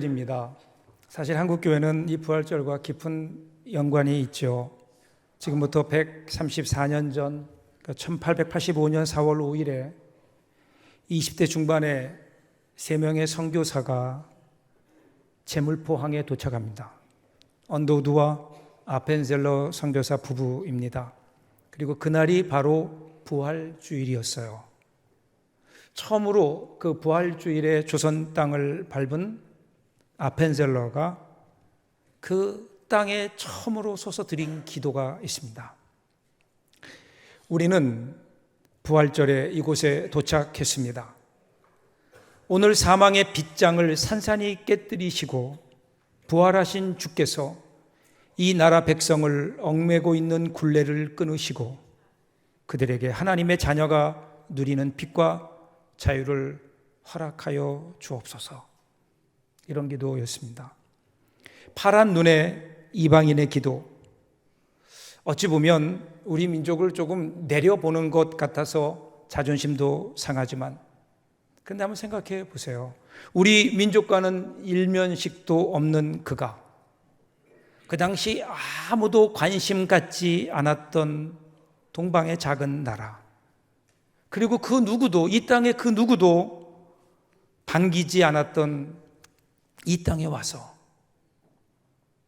입니다. 사실 한국교회는 이 부활절과 깊은 연관이 있죠. 지금부터 134년 전 1885년 4월 5일에 20대 중반의 3명의 선교사가 제물포항에 도착합니다. 언더우드와 아펜젤러 선교사 부부입니다. 그리고 그날이 바로 부활주일이었어요. 처음으로 그 부활주일에 조선 땅을 밟은 아펜젤러가 그 땅에 처음으로 솟아 드린 기도가 있습니다. 우리는 부활절에 이곳에 도착했습니다. 오늘 사망의 빗장을 산산히 깨뜨리시고 부활하신 주께서 이 나라 백성을 얽매고 있는 굴레를 끊으시고 그들에게 하나님의 자녀가 누리는 빛과 자유를 허락하여 주옵소서. 이런 기도였습니다. 파란 눈의 이방인의 기도. 어찌 보면 우리 민족을 조금 내려보는 것 같아서 자존심도 상하지만, 그런데 한번 생각해 보세요. 우리 민족과는 일면식도 없는 그가 그 당시 아무도 관심 갖지 않았던 동방의 작은 나라, 그리고 그 누구도, 이 땅의 그 누구도 반기지 않았던 이 땅에 와서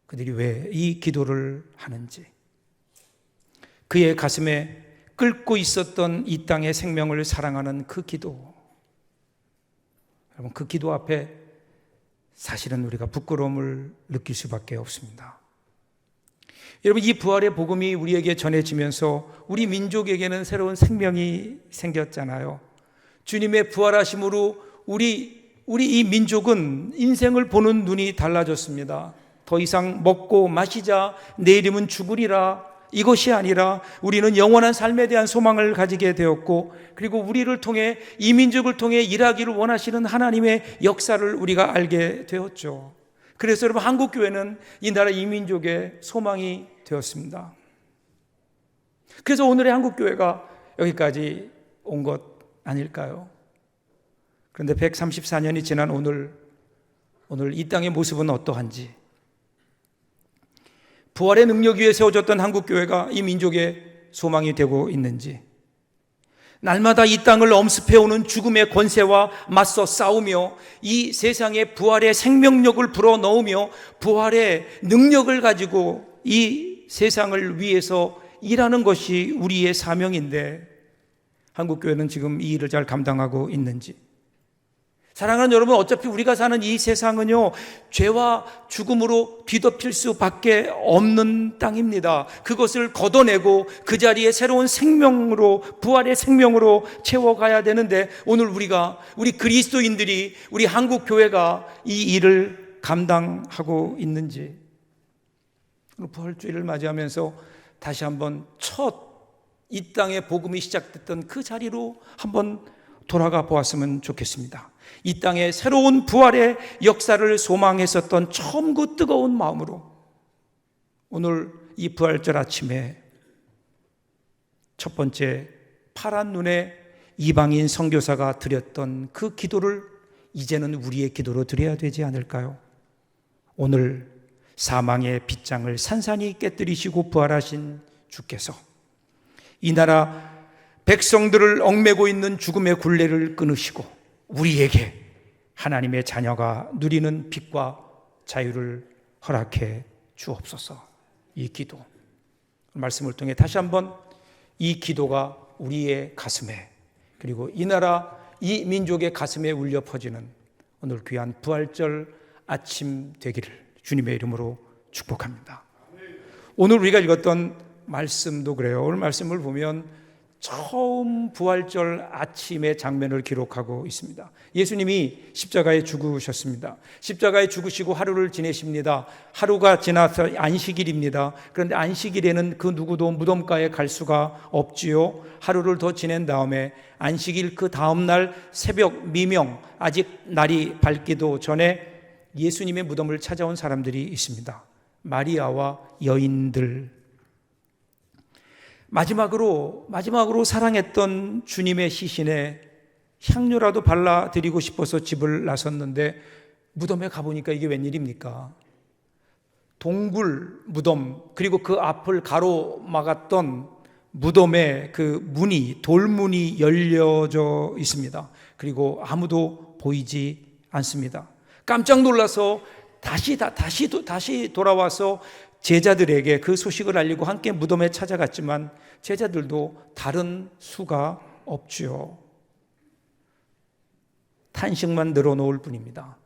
그들이 왜 이 기도를 하는지, 그의 가슴에 끓고 있었던 이 땅의 생명을 사랑하는 그 기도. 여러분, 그 기도 앞에 사실은 우리가 부끄러움을 느낄 수밖에 없습니다. 여러분, 이 부활의 복음이 우리에게 전해지면서 우리 민족에게는 새로운 생명이 생겼잖아요. 주님의 부활하심으로 우리 이 민족은 인생을 보는 눈이 달라졌습니다. 더 이상 먹고 마시자, 내일이면 죽으리라, 이것이 아니라 우리는 영원한 삶에 대한 소망을 가지게 되었고, 그리고 우리를 통해, 이 민족을 통해 일하기를 원하시는 하나님의 역사를 우리가 알게 되었죠. 그래서 여러분, 한국교회는 이 나라 이 민족의 소망이 되었습니다. 그래서 오늘의 한국교회가 여기까지 온 것 아닐까요? 그런데 134년이 지난 오늘 이 땅의 모습은 어떠한지, 부활의 능력 위에 세워졌던 한국교회가 이 민족의 소망이 되고 있는지, 날마다 이 땅을 엄습해오는 죽음의 권세와 맞서 싸우며 이 세상에 부활의 생명력을 불어넣으며 부활의 능력을 가지고 이 세상을 위해서 일하는 것이 우리의 사명인데, 한국교회는 지금 이 일을 잘 감당하고 있는지. 사랑하는 여러분, 어차피 우리가 사는 이 세상은요, 죄와 죽음으로 뒤덮일 수밖에 없는 땅입니다. 그것을 걷어내고 그 자리에 새로운 생명으로, 부활의 생명으로 채워가야 되는데, 오늘 우리 그리스도인들이, 우리 한국교회가 이 일을 감당하고 있는지. 부활주일을 맞이하면서 다시 한번 첫 이 땅의 복음이 시작됐던 그 자리로 한번 돌아가 보았으면 좋겠습니다. 이 땅에 새로운 부활의 역사를 소망했었던 처음 그 뜨거운 마음으로 오늘 이 부활절 아침에 첫 번째 파란 눈의 이방인 선교사가 드렸던 그 기도를 이제는 우리의 기도로 드려야 되지 않을까요? 오늘 사망의 빗장을 산산히 깨뜨리시고 부활하신 주께서 이 나라 백성들을 얽매고 있는 죽음의 굴레를 끊으시고 우리에게 하나님의 자녀가 누리는 빛과 자유를 허락해 주옵소서. 이 기도, 말씀을 통해 다시 한번 이 기도가 우리의 가슴에, 그리고 이 나라 이 민족의 가슴에 울려 퍼지는 오늘 귀한 부활절 아침 되기를 주님의 이름으로 축복합니다. 오늘 우리가 읽었던 말씀도 그래요. 오늘 말씀을 보면 처음 부활절 아침의 장면을 기록하고 있습니다. 예수님이 십자가에 죽으셨습니다. 십자가에 죽으시고 하루를 지내십니다. 하루가 지나서 안식일입니다. 그런데 안식일에는 그 누구도 무덤가에 갈 수가 없지요. 하루를 더 지낸 다음에 안식일 그 다음날 새벽 미명, 아직 날이 밝기도 전에 예수님의 무덤을 찾아온 사람들이 있습니다. 마리아와 여인들. 마지막으로 사랑했던 주님의 시신에 향료라도 발라드리고 싶어서 집을 나섰는데 무덤에 가보니까 이게 웬일입니까? 동굴 무덤, 그리고 그 앞을 가로막았던 무덤의 그 문이, 돌문이 열려져 있습니다. 그리고 아무도 보이지 않습니다. 깜짝 놀라서 다시 돌아와서 제자들에게 그 소식을 알리고 함께 무덤에 찾아갔지만 제자들도 다른 수가 없지요. 탄식만 늘어놓을 뿐입니다.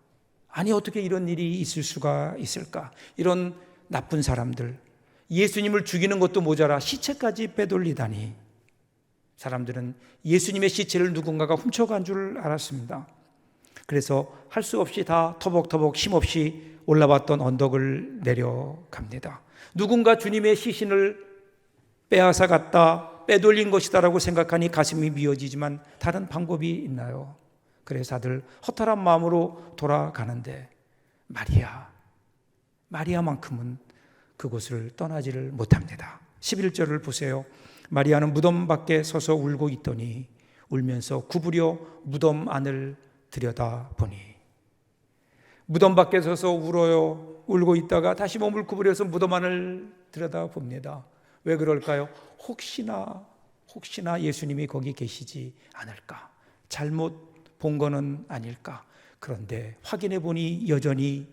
아니, 어떻게 이런 일이 있을 수가 있을까? 이런 나쁜 사람들, 예수님을 죽이는 것도 모자라 시체까지 빼돌리다니. 사람들은 예수님의 시체를 누군가가 훔쳐간 줄 알았습니다. 그래서 할 수 없이 다 터벅터벅 힘없이 올라왔던 언덕을 내려갑니다. 누군가 주님의 시신을 빼앗아 갔다, 빼돌린 것이다라고 생각하니 가슴이 미어지지만 다른 방법이 있나요? 그래서 다들 허탈한 마음으로 돌아가는데 마리아만큼은 그곳을 떠나지를 못합니다. 11절을 보세요. 마리아는 무덤 밖에 서서 울고 있더니 울면서 구부려 무덤 안을 들여다보니. 무덤 밖에 서서 울고 있다가 다시 몸을 구부려서 무덤 안을 들여다봅니다. 왜 그럴까요? 혹시나 예수님이 거기 계시지 않을까? 잘못 본 거는 아닐까? 그런데 확인해 보니 여전히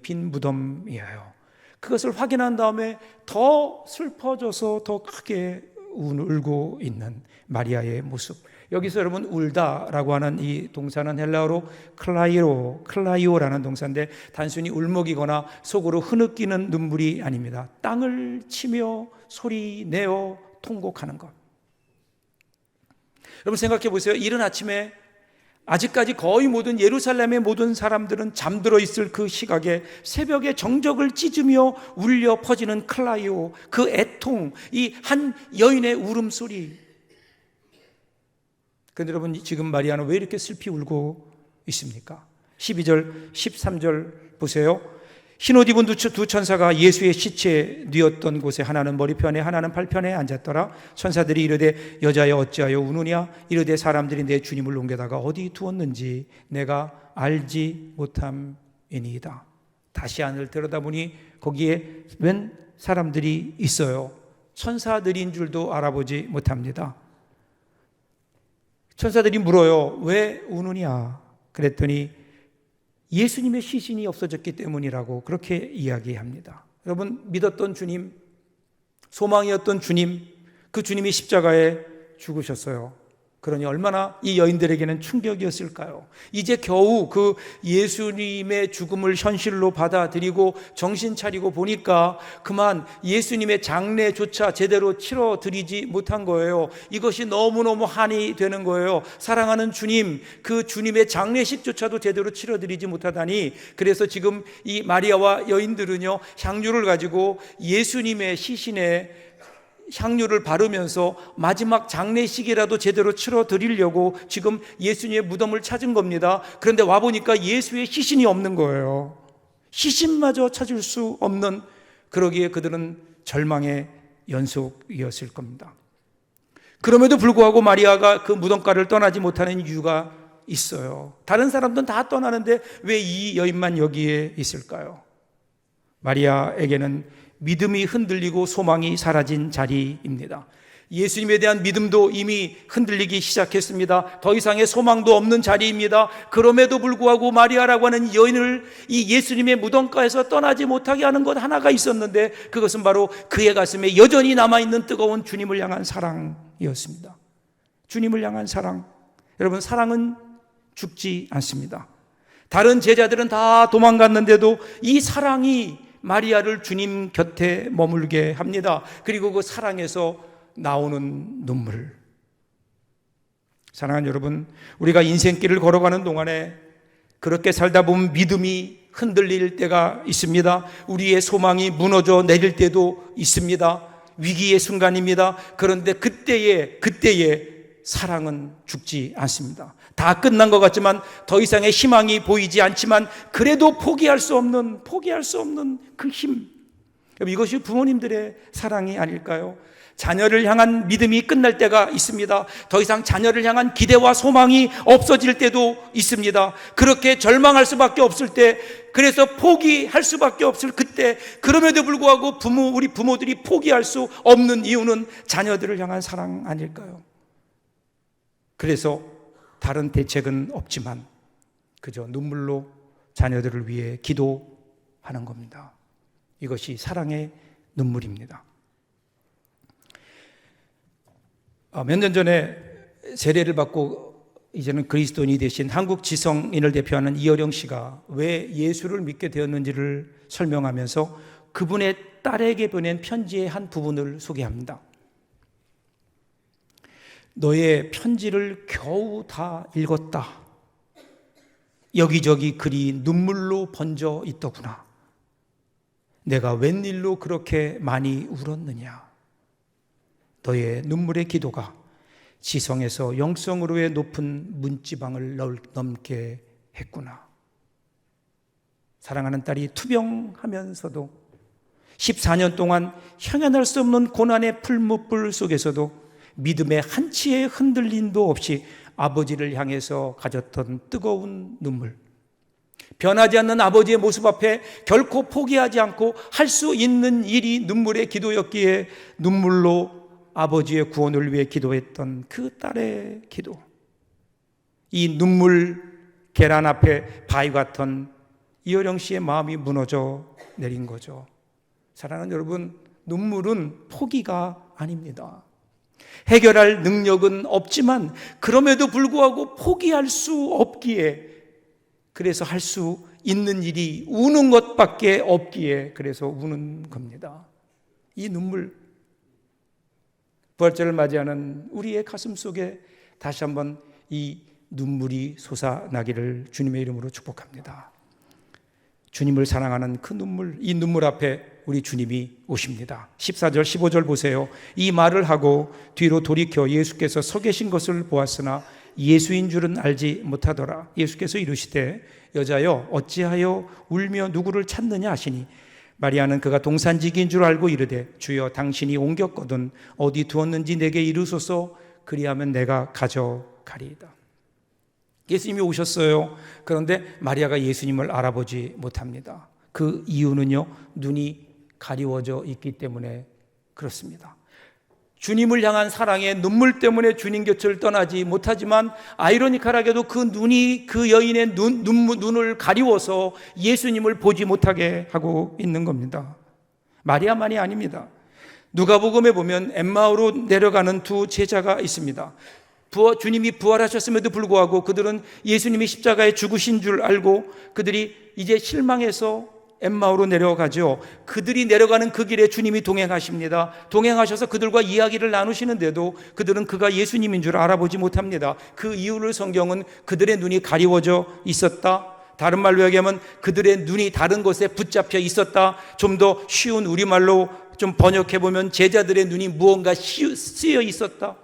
빈 무덤이에요. 그것을 확인한 다음에 더 슬퍼져서 더 크게 울고 있는 마리아의 모습. 여기서 여러분, 울다라고 하는 이 동사는 헬라어로 클라이오라는 동사인데 단순히 울먹이거나 속으로 흐느끼는 눈물이 아닙니다. 땅을 치며 소리 내어 통곡하는 것. 여러분 생각해 보세요. 이른 아침에 아직까지 거의 모든 예루살렘의 모든 사람들은 잠들어 있을 그 시각에 새벽에 정적을 찢으며 울려 퍼지는 클라이오, 그 애통, 이 한 여인의 울음소리. 그런데 여러분, 지금 마리아는 왜 이렇게 슬피 울고 있습니까? 12절, 13절 보세요. 흰옷 입은 두 천사가 예수의 시체에 뉘었던 곳에 하나는 머리편에 하나는 발편에 앉았더라. 천사들이 이르되 여자여 어찌하여 우느냐? 이르되 사람들이 내 주님을 옮겨다가 어디 두었는지 내가 알지 못함이니이다. 다시 안을 들여다보니 거기에 웬 사람들이 있어요. 천사들인 줄도 알아보지 못합니다. 천사들이 물어요. 왜 우느냐? 그랬더니 예수님의 시신이 없어졌기 때문이라고 그렇게 이야기합니다. 여러분, 믿었던 주님, 소망이었던 주님, 그 주님이 십자가에 죽으셨어요. 그러니 얼마나 이 여인들에게는 충격이었을까요? 이제 겨우 그 예수님의 죽음을 현실로 받아들이고 정신 차리고 보니까 그만 예수님의 장례조차 제대로 치러드리지 못한 거예요. 이것이 너무너무 한이 되는 거예요. 사랑하는 주님, 그 주님의 장례식조차도 제대로 치러드리지 못하다니. 그래서 지금 이 마리아와 여인들은요, 향유를 가지고 예수님의 시신에 향유를 바르면서 마지막 장례식이라도 제대로 치러드리려고 지금 예수님의 무덤을 찾은 겁니다. 그런데 와보니까 예수의 시신이 없는 거예요. 시신마저 찾을 수 없는, 그러기에 그들은 절망의 연속이었을 겁니다. 그럼에도 불구하고 마리아가 그 무덤가를 떠나지 못하는 이유가 있어요. 다른 사람들은 다 떠나는데 왜 이 여인만 여기에 있을까요? 마리아에게는 믿음이 흔들리고 소망이 사라진 자리입니다. 예수님에 대한 믿음도 이미 흔들리기 시작했습니다. 더 이상의 소망도 없는 자리입니다. 그럼에도 불구하고 마리아라고 하는 여인을 이 예수님의 무덤가에서 떠나지 못하게 하는 것 하나가 있었는데, 그것은 바로 그의 가슴에 여전히 남아있는 뜨거운 주님을 향한 사랑이었습니다. 주님을 향한 사랑. 여러분, 사랑은 죽지 않습니다. 다른 제자들은 다 도망갔는데도 이 사랑이 마리아를 주님 곁에 머물게 합니다. 그리고 그 사랑에서 나오는 눈물. 사랑하는 여러분, 우리가 인생길을 걸어가는 동안에 그렇게 살다 보면 믿음이 흔들릴 때가 있습니다. 우리의 소망이 무너져 내릴 때도 있습니다. 위기의 순간입니다. 그런데 그때에 사랑은 죽지 않습니다. 다 끝난 것 같지만, 더 이상의 희망이 보이지 않지만 그래도 포기할 수 없는 그 힘. 이것이 부모님들의 사랑이 아닐까요? 자녀를 향한 믿음이 끝날 때가 있습니다. 더 이상 자녀를 향한 기대와 소망이 없어질 때도 있습니다. 그렇게 절망할 수밖에 없을 때, 그래서 포기할 수밖에 없을 그때, 그럼에도 불구하고 우리 부모들이 포기할 수 없는 이유는 자녀들을 향한 사랑 아닐까요? 그래서 다른 대책은 없지만 그저 눈물로 자녀들을 위해 기도하는 겁니다. 이것이 사랑의 눈물입니다. 몇 년 전에 세례를 받고 이제는 그리스도인이 되신 한국 지성인을 대표하는 이어령 씨가 왜 예수를 믿게 되었는지를 설명하면서 그분의 딸에게 보낸 편지의 한 부분을 소개합니다. 너의 편지를 겨우 다 읽었다. 여기저기 글이 눈물로 번져 있더구나. 내가 웬일로 그렇게 많이 울었느냐. 너의 눈물의 기도가 지성에서 영성으로의 높은 문지방을 넘게 했구나. 사랑하는 딸이 투병하면서도 14년 동안 향연할 수 없는 고난의 풀무불 속에서도 믿음의 한치의 흔들림도 없이 아버지를 향해서 가졌던 뜨거운 눈물, 변하지 않는 아버지의 모습 앞에 결코 포기하지 않고 할 수 있는 일이 눈물의 기도였기에 눈물로 아버지의 구원을 위해 기도했던 그 딸의 기도, 이 눈물 계란 앞에 바위 같은 이어령 씨의 마음이 무너져 내린 거죠. 사랑하는 여러분, 눈물은 포기가 아닙니다. 해결할 능력은 없지만 그럼에도 불구하고 포기할 수 없기에, 그래서 할 수 있는 일이 우는 것밖에 없기에 그래서 우는 겁니다. 이 눈물, 부활절을 맞이하는 우리의 가슴 속에 다시 한번 이 눈물이 솟아나기를 주님의 이름으로 축복합니다. 주님을 사랑하는 그 눈물, 이 눈물 앞에 우리 주님이 오십니다. 14절 15절 보세요. 이 말을 하고 뒤로 돌이켜 예수께서 서 계신 것을 보았으나 예수인 줄은 알지 못하더라. 예수께서 이르시되 여자여 어찌하여 울며 누구를 찾느냐 하시니 마리아는 그가 동산지기인 줄 알고 이르되 주여 당신이 옮겼거든 어디 두었는지 내게 이르소서 그리하면 내가 가져가리이다. 예수님이 오셨어요. 그런데 마리아가 예수님을 알아보지 못합니다. 그 이유는요, 눈이 가리워져 있기 때문에 그렇습니다. 주님을 향한 사랑의 눈물 때문에 주님 곁을 떠나지 못하지만 아이러니컬하게도 그 눈이 그 여인의 눈을 가리워서 예수님을 보지 못하게 하고 있는 겁니다. 마리아만이 아닙니다. 누가복음에 보면 엠마오로 내려가는 두 제자가 있습니다. 주님이 부활하셨음에도 불구하고 그들은 예수님이 십자가에 죽으신 줄 알고 그들이 이제 실망해서 엠마오로 내려가죠. 그들이 내려가는 그 길에 주님이 동행하십니다. 동행하셔서 그들과 이야기를 나누시는데도 그들은 그가 예수님인 줄 알아보지 못합니다. 그 이유를 성경은 그들의 눈이 가리워져 있었다. 다른 말로 얘기하면 그들의 눈이 다른 것에 붙잡혀 있었다. 좀 더 쉬운 우리말로 좀 번역해보면 제자들의 눈이 무언가 쓰여 있었다.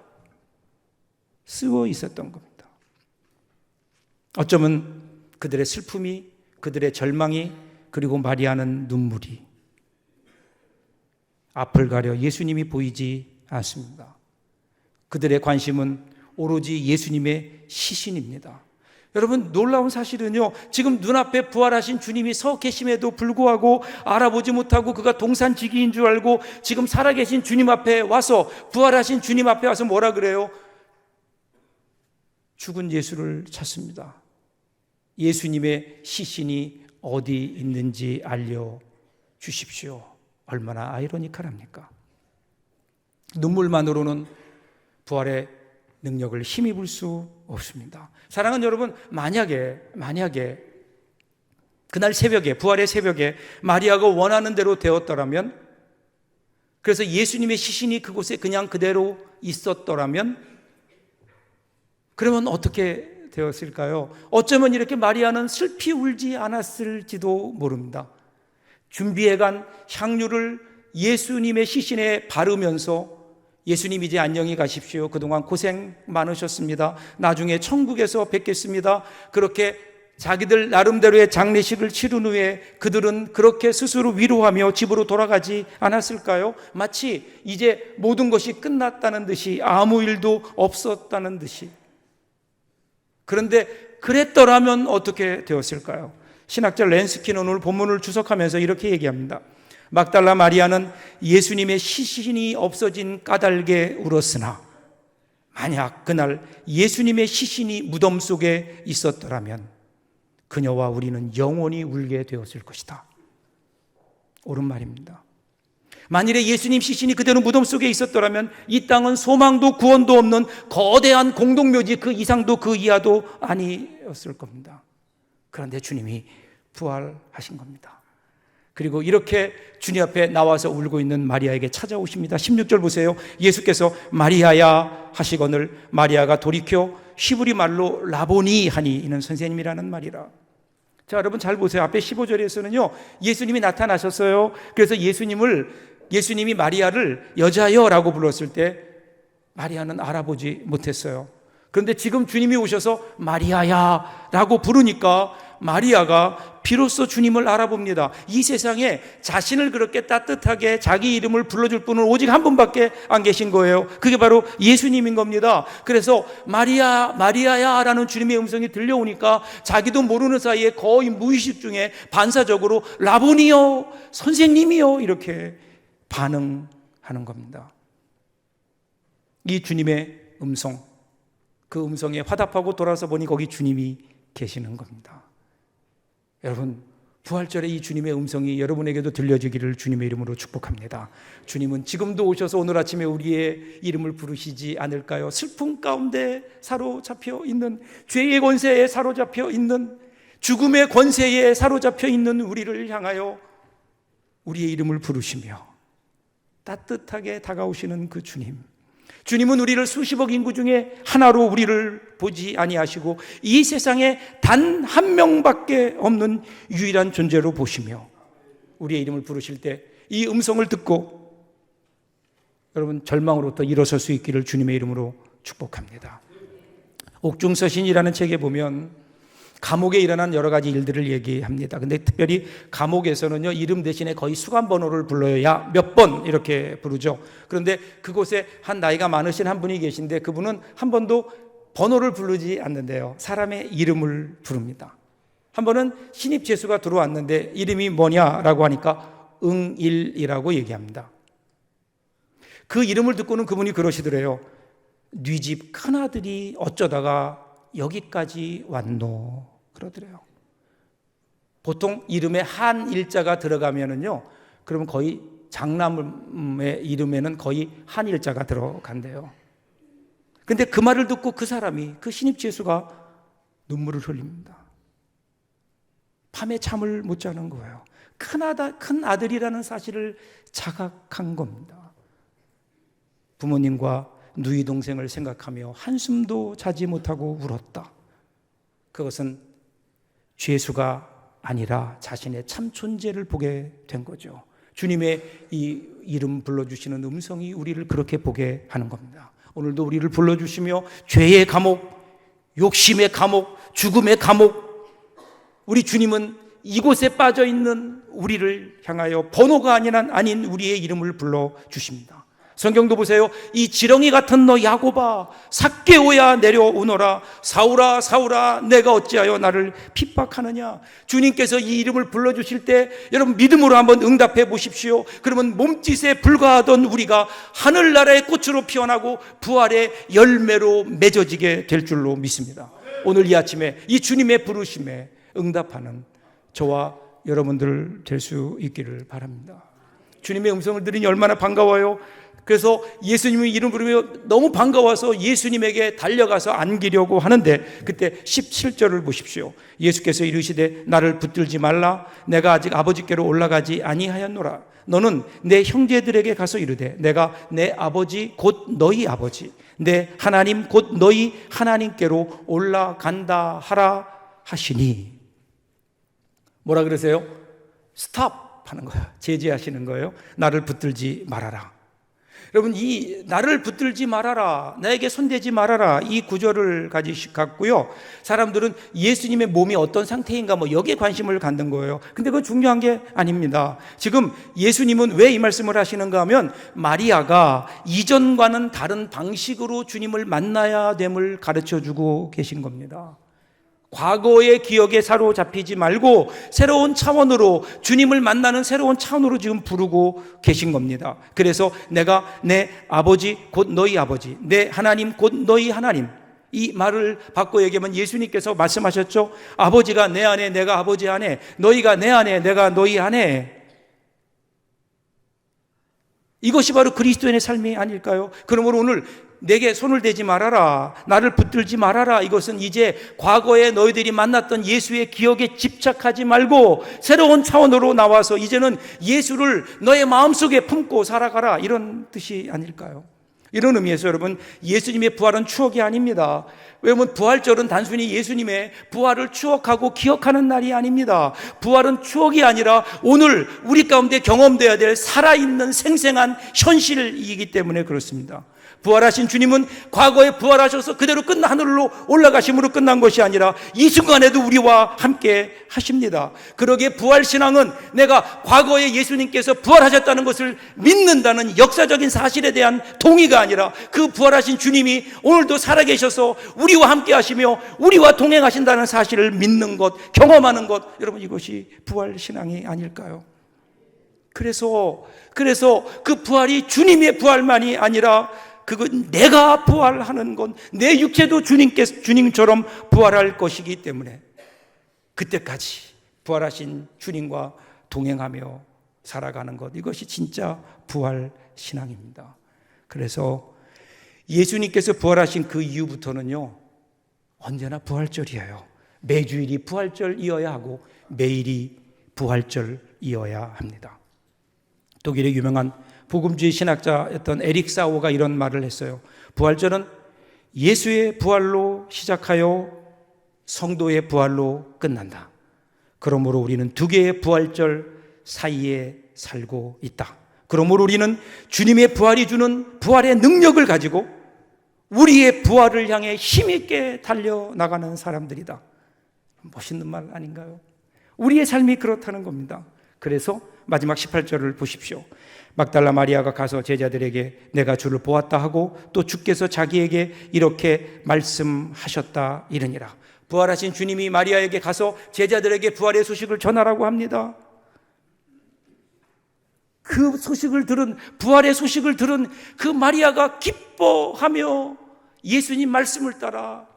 쓰여 있었던 겁니다. 어쩌면 그들의 슬픔이, 그들의 절망이, 그리고 마리아는 눈물이 앞을 가려 예수님이 보이지 않습니다. 그들의 관심은 오로지 예수님의 시신입니다. 여러분, 놀라운 사실은요, 지금 눈앞에 부활하신 주님이 서 계심에도 불구하고 알아보지 못하고 그가 동산지기인 줄 알고 지금 살아계신 주님 앞에 와서, 부활하신 주님 앞에 와서 뭐라 그래요? 죽은 예수를 찾습니다. 예수님의 시신이 어디 있는지 알려주십시오. 얼마나 아이러니컬합니까? 눈물만으로는 부활의 능력을 힘입을 수 없습니다. 사랑하는 여러분, 만약에 그날 새벽에, 부활의 새벽에 마리아가 원하는 대로 되었더라면, 그래서 예수님의 시신이 그곳에 그냥 그대로 있었더라면, 그러면 어떻게 되었을까요? 어쩌면 이렇게 마리아는 슬피 울지 않았을지도 모릅니다. 준비해간 향유를 예수님의 시신에 바르면서 예수님 이제 안녕히 가십시오. 그동안 고생 많으셨습니다. 나중에 천국에서 뵙겠습니다. 그렇게 자기들 나름대로의 장례식을 치른 후에 그들은 그렇게 스스로 위로하며 집으로 돌아가지 않았을까요? 마치 이제 모든 것이 끝났다는 듯이, 아무 일도 없었다는 듯이. 그런데 그랬더라면 어떻게 되었을까요? 신학자 렌스키는 오늘 본문을 주석하면서 이렇게 얘기합니다. 막달라 마리아는 예수님의 시신이 없어진 까닭에 울었으나 만약 그날 예수님의 시신이 무덤 속에 있었더라면 그녀와 우리는 영원히 울게 되었을 것이다. 옳은 말입니다. 만일에 예수님 시신이 그대로 무덤 속에 있었더라면 이 땅은 소망도 구원도 없는 거대한 공동묘지, 그 이상도 그 이하도 아니었을 겁니다. 그런데 주님이 부활하신 겁니다. 그리고 이렇게 주님 앞에 나와서 울고 있는 마리아에게 찾아오십니다. 16절 보세요. 예수께서 마리아야 하시거늘 마리아가 돌이켜 히브리 말로 라보니 하니 이는 선생님이라는 말이라. 자, 여러분 잘 보세요. 앞에 15절에서는요 예수님이 나타나셨어요. 그래서 예수님이 마리아를 여자여라고 불렀을 때 마리아는 알아보지 못했어요. 그런데 지금 주님이 오셔서 마리아야 라고 부르니까 마리아가 비로소 주님을 알아봅니다. 이 세상에 자신을 그렇게 따뜻하게 자기 이름을 불러줄 분은 오직 한 분밖에 안 계신 거예요. 그게 바로 예수님인 겁니다. 그래서 마리아, 마리아야 라는 주님의 음성이 들려오니까 자기도 모르는 사이에 거의 무의식 중에 반사적으로 라보니요, 선생님이요 이렇게 반응하는 겁니다. 이 주님의 음성, 그 음성에 화답하고 돌아서 보니 거기 주님이 계시는 겁니다. 여러분, 부활절에 이 주님의 음성이 여러분에게도 들려지기를 주님의 이름으로 축복합니다. 주님은 지금도 오셔서 오늘 아침에 우리의 이름을 부르시지 않을까요? 슬픔 가운데 사로잡혀 있는, 죄의 권세에 사로잡혀 있는, 죽음의 권세에 사로잡혀 있는 우리를 향하여 우리의 이름을 부르시며 따뜻하게 다가오시는 그 주님. 주님은 우리를 수십억 인구 중에 하나로 우리를 보지 아니하시고 이 세상에 단 한 명밖에 없는 유일한 존재로 보시며 우리의 이름을 부르실 때 이 음성을 듣고 여러분 절망으로부터 일어설 수 있기를 주님의 이름으로 축복합니다. 옥중서신이라는 책에 보면 감옥에 일어난 여러 가지 일들을 얘기합니다. 근데 특별히 감옥에서는요, 이름 대신에 거의 수감 번호를 불러요. 야, 몇 번 이렇게 부르죠. 그런데 그곳에 한 나이가 많으신 한 분이 계신데 그분은 한 번도 번호를 부르지 않는데요. 사람의 이름을 부릅니다. 한 번은 신입 죄수가 들어왔는데 이름이 뭐냐라고 하니까 응일이라고 얘기합니다. 그 이름을 듣고는 그분이 그러시더래요. 네 집 큰아들이 어쩌다가 여기까지 왔노 그러더래요. 보통 이름에 한 일자가 들어가면은요, 그러면 거의 장남의 이름에는 거의 한 일자가 들어간대요. 근데 그 말을 듣고 그 사람이, 그 신입 죄수가 눈물을 흘립니다. 밤에 잠을 못 자는 거예요. 큰 아들이라는 사실을 자각한 겁니다. 부모님과 누이 동생을 생각하며 한숨도 자지 못하고 울었다. 그것은 죄수가 아니라 자신의 참 존재를 보게 된 거죠. 주님의 이 이름 불러주시는 음성이 우리를 그렇게 보게 하는 겁니다. 오늘도 우리를 불러주시며 죄의 감옥, 욕심의 감옥, 죽음의 감옥, 우리 주님은 이곳에 빠져있는 우리를 향하여 번호가 아닌 우리의 이름을 불러주십니다. 성경도 보세요. 이 지렁이 같은 너 야고바, 삭개오야 내려오너라. 사울아 사울아 내가 어찌하여 나를 핍박하느냐. 주님께서 이 이름을 불러주실 때 여러분 믿음으로 한번 응답해 보십시오. 그러면 몸짓에 불과하던 우리가 하늘나라의 꽃으로 피어나고 부활의 열매로 맺어지게 될 줄로 믿습니다. 오늘 이 아침에 이 주님의 부르심에 응답하는 저와 여러분들 될 수 있기를 바랍니다. 주님의 음성을 들으니 얼마나 반가워요. 그래서 예수님의 이름 부르며 너무 반가워서 예수님에게 달려가서 안기려고 하는데 그때 17절을 보십시오. 예수께서 이르시되 나를 붙들지 말라. 내가 아직 아버지께로 올라가지 아니하였노라. 너는 내 형제들에게 가서 이르되 내가 내 아버지 곧 너희 아버지 내 하나님 곧 너희 하나님께로 올라간다 하라 하시니. 뭐라 그러세요? 스탑 하는 거예요. 제지하시는 거예요. 나를 붙들지 말아라. 여러분, 이 나를 붙들지 말아라, 나에게 손대지 말아라, 이 구절을 갖고요, 사람들은 예수님의 몸이 어떤 상태인가 여기에 관심을 갖는 거예요. 근데 그건 중요한 게 아닙니다. 지금 예수님은 왜 이 말씀을 하시는가 하면, 마리아가 이전과는 다른 방식으로 주님을 만나야 됨을 가르쳐 주고 계신 겁니다. 과거의 기억에 사로잡히지 말고 새로운 차원으로, 주님을 만나는 새로운 차원으로 지금 부르고 계신 겁니다. 그래서 내가 내 아버지 곧 너희 아버지, 내 하나님 곧 너희 하나님, 이 말을 바꿔 얘기하면 예수님께서 말씀하셨죠. 아버지가 내 안에, 내가 아버지 안에, 너희가 내 안에, 내가 너희 안에. 이것이 바로 그리스도인의 삶이 아닐까요? 그러므로 오늘 내게 손을 대지 말아라, 나를 붙들지 말아라, 이것은 이제 과거에 너희들이 만났던 예수의 기억에 집착하지 말고 새로운 차원으로 나와서 이제는 예수를 너의 마음속에 품고 살아가라, 이런 뜻이 아닐까요? 이런 의미에서 여러분, 예수님의 부활은 추억이 아닙니다. 왜냐하면 부활절은 단순히 예수님의 부활을 추억하고 기억하는 날이 아닙니다. 부활은 추억이 아니라 오늘 우리 가운데 경험되어야 될 살아있는 생생한 현실이기 때문에 그렇습니다. 부활하신 주님은 과거에 부활하셔서 그대로 하늘로 올라가심으로 끝난 것이 아니라 이 순간에도 우리와 함께 하십니다. 그러기에 부활신앙은 내가 과거에 예수님께서 부활하셨다는 것을 믿는다는 역사적인 사실에 대한 동의가 아니라, 그 부활하신 주님이 오늘도 살아계셔서 우리와 함께 하시며 우리와 동행하신다는 사실을 믿는 것, 경험하는 것, 여러분, 이것이 부활신앙이 아닐까요? 그래서 그 부활이 주님의 부활만이 아니라, 그건 내가 부활하는 건 내 육체도 주님처럼 부활할 것이기 때문에 그때까지 부활하신 주님과 동행하며 살아가는 것, 이것이 진짜 부활 신앙입니다. 그래서 예수님께서 부활하신 그 이후부터는요, 언제나 부활절이에요. 매주일이 부활절이어야 하고 매일이 부활절이어야 합니다. 독일의 유명한 복음주의 신학자였던 에릭 사워가 이런 말을 했어요. 부활절은 예수의 부활로 시작하여 성도의 부활로 끝난다. 그러므로 우리는 두 개의 부활절 사이에 살고 있다. 그러므로 우리는 주님의 부활이 주는 부활의 능력을 가지고 우리의 부활을 향해 힘있게 달려나가는 사람들이다. 멋있는 말 아닌가요? 우리의 삶이 그렇다는 겁니다. 그래서 마지막 18절을 보십시오. 막달라 마리아가 가서 제자들에게 내가 주를 보았다 하고 또 주께서 자기에게 이렇게 말씀하셨다 이르니라. 부활하신 주님이 마리아에게 가서 제자들에게 부활의 소식을 전하라고 합니다. 그 소식을 들은, 부활의 소식을 들은 그 마리아가 기뻐하며 예수님 말씀을 따라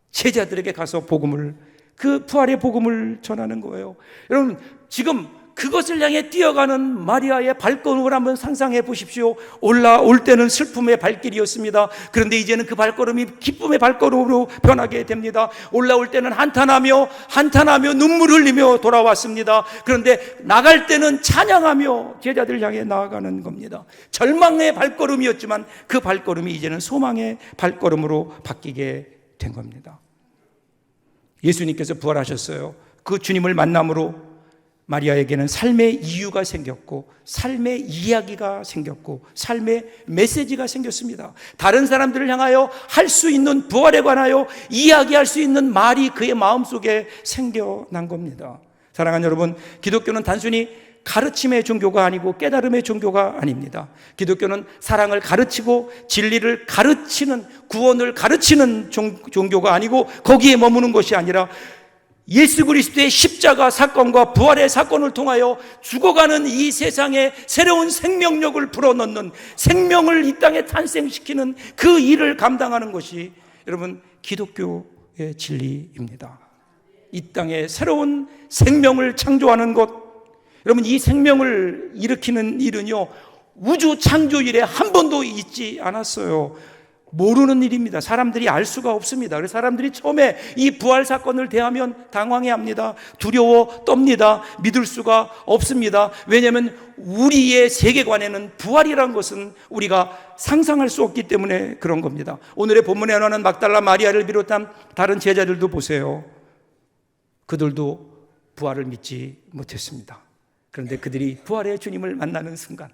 제자들에게 가서 그 부활의 복음을 전하는 거예요. 여러분, 지금 그것을 향해 뛰어가는 마리아의 발걸음을 한번 상상해 보십시오. 올라올 때는 슬픔의 발길이었습니다. 그런데 이제는 그 발걸음이 기쁨의 발걸음으로 변하게 됩니다. 올라올 때는 한탄하며 눈물 흘리며 돌아왔습니다. 그런데 나갈 때는 찬양하며 제자들 향해 나아가는 겁니다. 절망의 발걸음이었지만 그 발걸음이 이제는 소망의 발걸음으로 바뀌게 된 겁니다. 예수님께서 부활하셨어요. 그 주님을 만남으로 마리아에게는 삶의 이유가 생겼고, 삶의 이야기가 생겼고, 삶의 메시지가 생겼습니다. 다른 사람들을 향하여 할 수 있는, 부활에 관하여 이야기할 수 있는 말이 그의 마음속에 생겨난 겁니다. 사랑하는 여러분, 기독교는 단순히 가르침의 종교가 아니고 깨달음의 종교가 아닙니다. 기독교는 사랑을 가르치고 진리를 가르치는, 구원을 가르치는 종교가 아니고 거기에 머무는 것이 아니라 예수 그리스도의 십자가 사건과 부활의 사건을 통하여 죽어가는 이 세상에 새로운 생명력을 불어넣는, 생명을 이 땅에 탄생시키는 그 일을 감당하는 것이 여러분 기독교의 진리입니다. 이 땅에 새로운 생명을 창조하는 것, 여러분 이 생명을 일으키는 일은요 우주 창조 이래 한 번도 있지 않았어요. 모르는 일입니다. 사람들이 알 수가 없습니다. 그래서 사람들이 처음에 이 부활 사건을 대하면 당황해합니다. 두려워 떱니다. 믿을 수가 없습니다. 왜냐하면 우리의 세계관에는 부활이란 것은 우리가 상상할 수 없기 때문에 그런 겁니다. 오늘의 본문에 나오는 막달라 마리아를 비롯한 다른 제자들도 보세요. 그들도 부활을 믿지 못했습니다. 그런데 그들이 부활의 주님을 만나는 순간,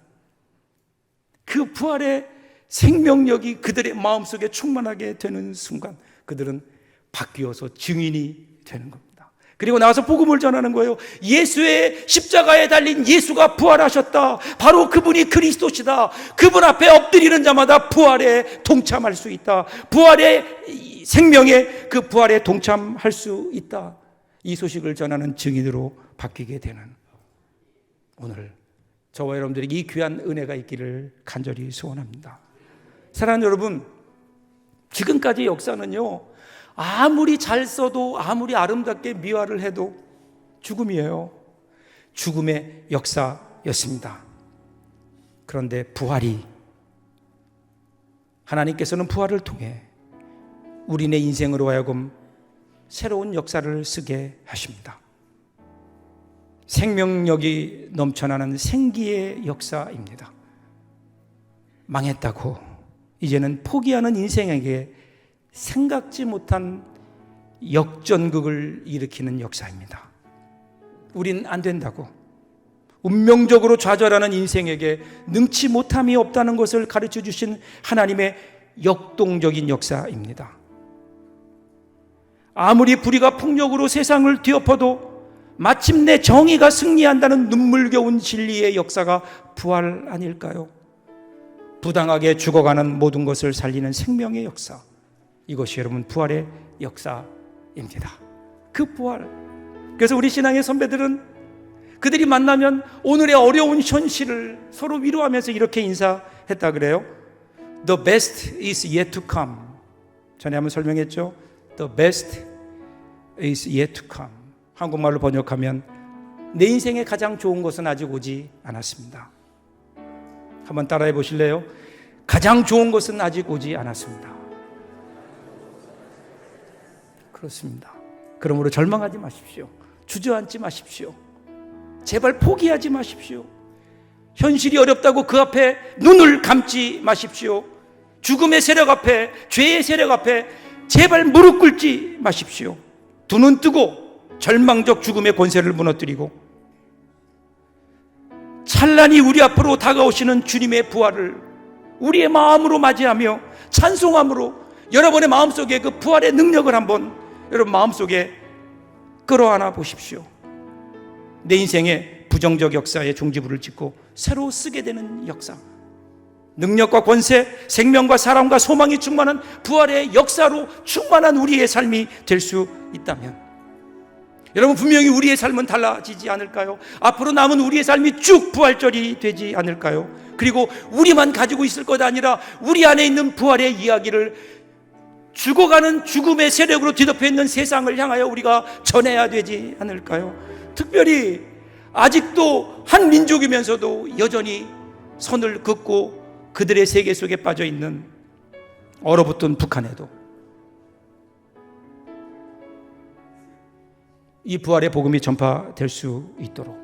그 부활의 생명력이 그들의 마음속에 충만하게 되는 순간 그들은 바뀌어서 증인이 되는 겁니다. 그리고 나와서 복음을 전하는 거예요. 예수의 십자가에 달린 예수가 부활하셨다. 바로 그분이 그리스도시다. 그분 앞에 엎드리는 자마다 부활에 동참할 수 있다. 부활의 생명에 그 부활에 동참할 수 있다. 이 소식을 전하는 증인으로 바뀌게 되는 오늘 저와 여러분들에게 이 귀한 은혜가 있기를 간절히 소원합니다. 사랑하는 여러분, 지금까지 역사는요, 아무리 잘 써도 아무리 아름답게 미화를 해도 죽음이에요. 죽음의 역사였습니다. 그런데 부활이, 하나님께서는 부활을 통해 우리네 인생으로 하여금 새로운 역사를 쓰게 하십니다. 생명력이 넘쳐나는 생기의 역사입니다. 망했다고 이제는 포기하는 인생에게 생각지 못한 역전극을 일으키는 역사입니다. 우린 안 된다고, 운명적으로 좌절하는 인생에게 능치 못함이 없다는 것을 가르쳐 주신 하나님의 역동적인 역사입니다. 아무리 불의가 폭력으로 세상을 뒤엎어도 마침내 정의가 승리한다는 눈물겨운 진리의 역사가 부활 아닐까요? 부당하게 죽어가는 모든 것을 살리는 생명의 역사, 이것이 여러분 부활의 역사입니다. 그 부활. 그래서 우리 신앙의 선배들은 그들이 만나면 오늘의 어려운 현실을 서로 위로하면서 이렇게 인사했다 그래요. The best is yet to come. 전에 한번 설명했죠. The best is yet to come. 한국말로 번역하면 내 인생에 가장 좋은 것은 아직 오지 않았습니다. 한번 따라해 보실래요? 가장 좋은 것은 아직 오지 않았습니다. 그렇습니다. 그러므로 절망하지 마십시오. 주저앉지 마십시오. 제발 포기하지 마십시오. 현실이 어렵다고 그 앞에 눈을 감지 마십시오. 죽음의 세력 앞에, 죄의 세력 앞에 제발 무릎 꿇지 마십시오. 두 눈 뜨고 절망적 죽음의 권세를 무너뜨리고 찬란히 우리 앞으로 다가오시는 주님의 부활을 우리의 마음으로 맞이하며 찬송함으로 여러분의 마음속에 그 부활의 능력을 한번 여러분 마음속에 끌어안아 보십시오. 내 인생의 부정적 역사에 종지부를 짓고 새로 쓰게 되는 역사, 능력과 권세, 생명과 사랑과 소망이 충만한 부활의 역사로 충만한 우리의 삶이 될 수 있다면 여러분 분명히 우리의 삶은 달라지지 않을까요? 앞으로 남은 우리의 삶이 쭉 부활절이 되지 않을까요? 그리고 우리만 가지고 있을 것 아니라 우리 안에 있는 부활의 이야기를 죽어가는 죽음의 세력으로 뒤덮여 있는 세상을 향하여 우리가 전해야 되지 않을까요? 특별히 아직도 한 민족이면서도 여전히 선을 긋고 그들의 세계 속에 빠져 있는 얼어붙은 북한에도 이 부활의 복음이 전파될 수 있도록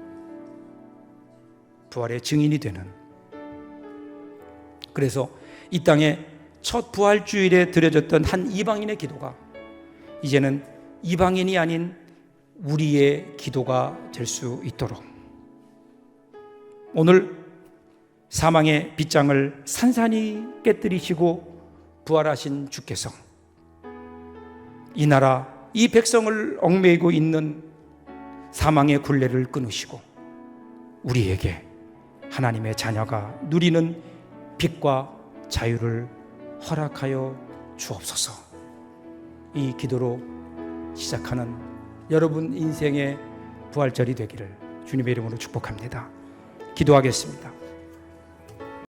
부활의 증인이 되는, 그래서 이 땅에 첫 부활주일에 드려졌던 한 이방인의 기도가 이제는 이방인이 아닌 우리의 기도가 될 수 있도록 오늘 사망의 빗장을 산산히 깨뜨리시고 부활하신 주께서 이 나라, 이 백성을 얽매이고 있는 사망의 굴레를 끊으시고 우리에게 하나님의 자녀가 누리는 빛과 자유를 허락하여 주옵소서. 이 기도로 시작하는 여러분 인생의 부활절이 되기를 주님의 이름으로 축복합니다. 기도하겠습니다.